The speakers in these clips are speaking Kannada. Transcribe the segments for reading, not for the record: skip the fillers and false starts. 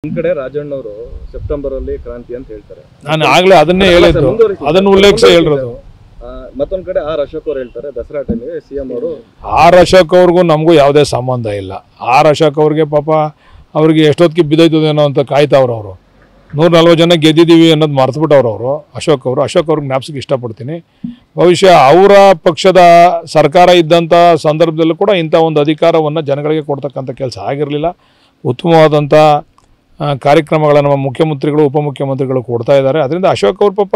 ಒಂದು ಕಡೆ ರಾಜಣ್ಣ ಅವರು ಸೆಪ್ಟೆಂಬರ್ ಅಲ್ಲಿ ಕ್ರಾಂತಿ ಅಂತ ಹೇಳ್ತಾರೆ. ನಾನು ಆಗ್ಲೇ ಅದನ್ನೇ ಹೇಳಿದ್ದು, ಅದನ್ನು ಉಲ್ಲೇಖಿಸಿ ಹೇಳಿರೋದು. ಮತ್ತೊಂದು ಕಡೆ ಆರ್ ಅಶೋಕ್ ಅವರು ಹೇಳ್ತಾರೆ ದಸರಾ ಟೈಮಿಗೆ ಸಿಎಂ ಅವರು. ಆರ್ ಅಶೋಕ್ ಅವ್ರಿಗೂ ನಮಗೂ ಯಾವುದೇ ಸಂಬಂಧ ಇಲ್ಲ. ಆರ್ ಅಶೋಕ್ ಅವ್ರಿಗೆ ಪಾಪ ಅವ್ರಿಗೆ ಎಷ್ಟೊತ್ತಿಗೆ ಬಿದ್ದೋಯ್ತದೇನೋ ಅಂತ ಕಾಯ್ತಾವ್ರು. ಅವರು 140 ಜನ ಗೆದ್ದಿದ್ದೀವಿ ಅನ್ನೋದು ಮರೆತುಬಿಟ್ಟವ್ರು ಅವರು. ಅಶೋಕ್ ಅವ್ರಿಗೆ ಜ್ಞಾಪಿಸಕ್ಕೆ ಇಷ್ಟಪಡ್ತೀನಿ. ಬಹುಶಃ ಅವರ ಪಕ್ಷದ ಸರ್ಕಾರ ಇದ್ದಂಥ ಸಂದರ್ಭದಲ್ಲೂ ಕೂಡ ಇಂಥ ಒಂದು ಅಧಿಕಾರವನ್ನು ಜನಗಳಿಗೆ ಕೊಡ್ತಕ್ಕಂಥ ಕೆಲಸ ಆಗಿರಲಿಲ್ಲ. ಉತ್ತಮವಾದಂಥ ಕಾರ್ಯಕ್ರಮಗಳನ್ನು ನಮ್ಮ ಮುಖ್ಯಮಂತ್ರಿಗಳು ಉಪಮುಖ್ಯಮಂತ್ರಿಗಳು ಕೊಡ್ತಾ ಇದ್ದಾರೆ. ಅದರಿಂದ ಅಶೋಕ್ ಅವ್ರ ಪಾಪ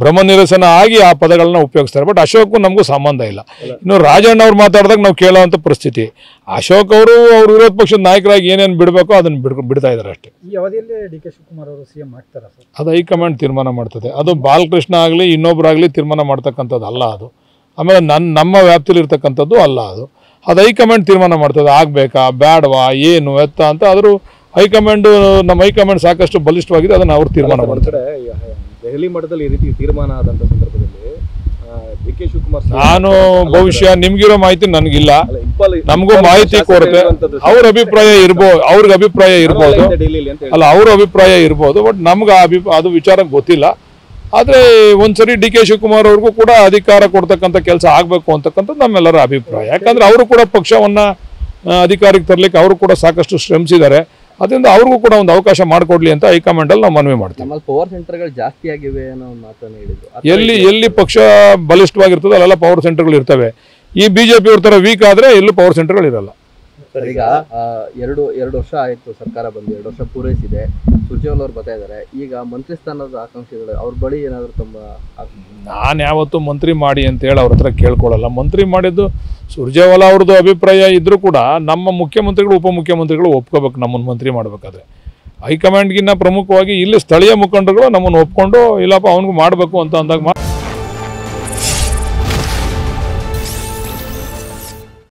ಭ್ರಮ ನಿರಸನ ಆಗಿ ಆ ಪದಗಳನ್ನ ಉಪಯೋಗಿಸ್ತಾರೆ. ಬಟ್ ಅಶೋಕ್ಗೂ ನಮಗೂ ಸಂಬಂಧ ಇಲ್ಲ. ಇನ್ನು ರಾಜಣ್ಣ ಅವ್ರು ಮಾತಾಡಿದಾಗ ನಾವು ಕೇಳೋವಂಥ ಪರಿಸ್ಥಿತಿ. ಅಶೋಕ್ ಅವರು ಅವ್ರ ವಿರೋಧ ಪಕ್ಷದ ನಾಯಕರಾಗಿ ಏನೇನು ಬಿಡಬೇಕೋ ಅದನ್ನು ಬಿಡ್ತಾ ಇದ್ದಾರೆ ಅಷ್ಟೇ. ಈ ಅವಧಿಯಲ್ಲಿ ಡಿ ಕೆ ಶಿವಕುಮಾರ್ ಅವರು ಸಿಎಂ ಆಗ್ತಾರಾ ಸರ್? ಅದು ಹೈಕಮಾಂಡ್ ತೀರ್ಮಾನ ಮಾಡ್ತದೆ. ಅದು ಬಾಲಕೃಷ್ಣ ಆಗಲಿ ಇನ್ನೊಬ್ಬರಾಗಲಿ ತೀರ್ಮಾನ ಮಾಡ್ತಕ್ಕಂಥದ್ದು ಅಲ್ಲ ಅದು. ಆಮೇಲೆ ನಮ್ಮ ವ್ಯಾಪ್ತಿಯಲ್ಲಿ ಇರ್ತಕ್ಕಂಥದ್ದು ಅಲ್ಲ ಅದು. ಅದು ಹೈಕಮಾಂಡ್ ತೀರ್ಮಾನ ಮಾಡ್ತದೆ. ಆಗಬೇಕಾ ಬೇಡವಾ ಏನು ಎತ್ತ ಅಂತ ಆದರೂ ನಮ್ಮ ಹೈಕಮಾಂಡ್ ಸಾಕಷ್ಟು ಬಲಿಷ್ಠವಾಗಿದೆ. ಅದನ್ನು ಅವ್ರು ತೀರ್ಮಾನ ಮಾಡ್ತಾರೆ. ದೆಹಲಿ ಮಟ್ಟದಲ್ಲಿ ಈ ರೀತಿ ತೀರ್ಮಾನ ಆದಂಥ ಸಂದರ್ಭದಲ್ಲಿ ಡಿ ಕೆ ಶಿವಕುಮಾರ್ ನಾನು ಬಹುಶಃ ನಿಮ್ಗಿರೋ ಮಾಹಿತಿ ನನಗಿಲ್ಲ, ನಮಗೂ ಮಾಹಿತಿ ಕೊರತೆ. ಅವ್ರ ಅಭಿಪ್ರಾಯ ಇರ್ಬೋದು, ಅವ್ರಿಗೆ ಅಭಿಪ್ರಾಯ ಇರ್ಬೋದು ಅಲ್ಲ, ಅವ್ರ ಅಭಿಪ್ರಾಯ ಇರ್ಬೋದು. ಬಟ್ ನಮ್ಗೆ ಅದು ವಿಚಾರ ಗೊತ್ತಿಲ್ಲ. ಆದರೆ ಒಂದ್ಸರಿ ಡಿ ಕೆ ಶಿವಕುಮಾರ್ ಅವ್ರಿಗೂ ಕೂಡ ಅಧಿಕಾರ ಕೊಡ್ತಕ್ಕಂಥ ಕೆಲಸ ಆಗಬೇಕು ಅಂತಕ್ಕಂಥದ್ದು ನಮ್ಮೆಲ್ಲರ ಅಭಿಪ್ರಾಯ. ಯಾಕಂದ್ರೆ ಅವರು ಕೂಡ ಪಕ್ಷವನ್ನು ಅಧಿಕಾರಕ್ಕೆ ತರಲಿಕ್ಕೆ ಅವರು ಕೂಡ ಸಾಕಷ್ಟು ಶ್ರಮಿಸಿದ್ದಾರೆ. ಅದರಿಂದ ಅವ್ರಿಗೂ ಕೂಡ ಒಂದು ಅವಕಾಶ ಮಾಡಿಕೊಡ್ಲಿ ಅಂತ ಹೈಕಮಾಂಡಲ್ಲಿ ನಾವು ಮನವಿ ಮಾಡ್ತೀವಿ. ಪವರ್ ಸೆಂಟರ್ಗಳು ಜಾಸ್ತಿ ಆಗಿವೆ ಅನ್ನೋ ಮಾತನ್ನು ಹೇಳಿದ್ರು. ಎಲ್ಲಿ ಪಕ್ಷ ಬಲಿಷ್ಠವಾಗಿರ್ತದೆ ಅಲ್ಲೆಲ್ಲ ಪವರ್ ಸೆಂಟರ್ಗಳು ಇರ್ತವೆ. ಈ ಬಿಜೆಪಿ ಅವ್ರ ಥರ ವೀಕ್ ಆದರೆ ಎಲ್ಲೂ ಪವರ್ ಸೆಂಟರ್ಗಳು ಇರಲ್ಲ. ಈಗ ಎರಡು ವರ್ಷ ಆಯಿತು ಸರ್ಕಾರ ಬಂದು, 2 ವರ್ಷ ಪೂರೈಸಿದೆ. ಸುರ್ಜೇವಾಲ ಅವ್ರು ಬರ್ತಾ ಇದ್ದಾರೆ. ಈಗ ಮಂತ್ರಿ ಸ್ಥಾನದ ಆಕಾಂಕ್ಷಿಗಳು ಅವ್ರ ಬಳಿ ಏನಾದರೂ ತುಂಬ ನಾನು ಯಾವತ್ತೂ ಮಂತ್ರಿ ಮಾಡಿ ಅಂತೇಳಿ ಅವ್ರ ಹತ್ರ ಕೇಳ್ಕೊಳ್ಳಲ್ಲ. ಮಂತ್ರಿ ಮಾಡಿದ್ದು ಸುರ್ಜೇವಾಲ ಅವ್ರದ್ದು ಅಭಿಪ್ರಾಯ ಇದ್ದರೂ ಕೂಡ ನಮ್ಮ ಮುಖ್ಯಮಂತ್ರಿಗಳು ಉಪಮುಖ್ಯಮಂತ್ರಿಗಳು ಒಪ್ಕೋಬೇಕು ನಮ್ಮನ್ನು ಮಂತ್ರಿ ಮಾಡಬೇಕಾದ್ರೆ. ಹೈಕಮಾಂಡ್ಗಿನ್ನ ಪ್ರಮುಖವಾಗಿ ಇಲ್ಲಿ ಸ್ಥಳೀಯ ಮುಖಂಡರುಗಳು ನಮ್ಮನ್ನು ಒಪ್ಕೊಂಡು ಇಲ್ಲಪ್ಪ ಅವನಿಗೂ ಮಾಡಬೇಕು ಅಂತ ಅಂದಾಗ